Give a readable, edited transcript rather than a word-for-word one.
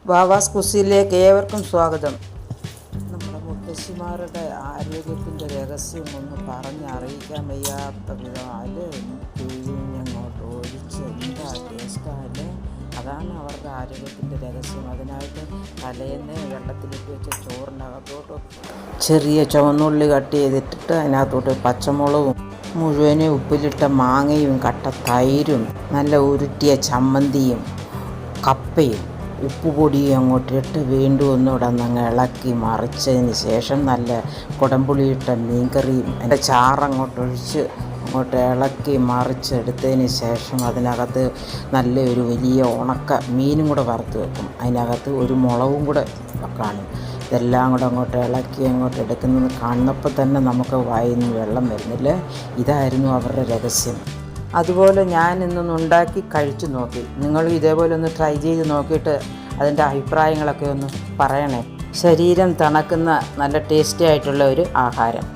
വാവാസ് കുസിയിലേക്ക് ഏവർക്കും സ്വാഗതം. നമ്മുടെ മുത്തശ്ശിമാരുടെ ആരോഗ്യത്തിൻ്റെ രഹസ്യം ഒന്ന് പറഞ്ഞറിയിക്കാൻ വയ്യാത്ത വിധം അത് പിഴിഞ്ഞങ്ങോട്ട് ഒഴിച്ച് എന്താ ടേസ്റ്റാല്. അതാണ് അവരുടെ ആരോഗ്യത്തിൻ്റെ രഹസ്യം. അതിനായിട്ട് തലേന്ന് വെള്ളത്തിലേക്ക് വെച്ച ചോറിനകത്തോട്ട് ചെറിയ ചുവന്നുള്ളി കട്ട് ചെയ്തിട്ടിട്ട് അതിനകത്തോട്ട് പച്ചമുളകും മുഴുവനും ഉപ്പിലിട്ട മാങ്ങയും കട്ട തൈരും നല്ല ഉരുട്ടിയ ചമ്മന്തിയും കപ്പയും ഉപ്പുപൊടിയും അങ്ങോട്ടിട്ട് വീണ്ടും ഒന്നുകൂടെ ഒന്ന് ഇളക്കി മറിച്ചതിന് ശേഷം നല്ല കുടംപുളിയിട്ട മീൻകറിയും അതിൻ്റെ ചാറങ്ങോട്ടൊഴിച്ച് അങ്ങോട്ട് ഇളക്കി മറിച്ചെടുത്തതിന് ശേഷം അതിനകത്ത് നല്ലൊരു വലിയ ഉണക്ക മീനും കൂടെ വറുത്ത് വെക്കും. അതിനകത്ത് ഒരു മുളകും കൂടെ കാണും. ഇതെല്ലാം കൂടെ അങ്ങോട്ട് ഇളക്കി അങ്ങോട്ട് എടുക്കുന്നത് കാണുന്നപ്പോൾ തന്നെ നമുക്ക് വായിൽ നിന്ന് വെള്ളം വരുന്നില്ല. ഇതായിരുന്നു അവരുടെ രഹസ്യം. അതുപോലെ ഞാൻ ഇന്നൊന്ന് ഉണ്ടാക്കി കഴിച്ചു നോക്കി. നിങ്ങൾ ഇതേപോലെ ഒന്ന് ട്രൈ ചെയ്ത് നോക്കിയിട്ട് അതിൻ്റെ അഭിപ്രായങ്ങളൊക്കെ ഒന്ന് പറയണേ. ശരീരം തണുക്കുന്ന നല്ല ടേസ്റ്റി ആയിട്ടുള്ള ഒരു ആഹാരം.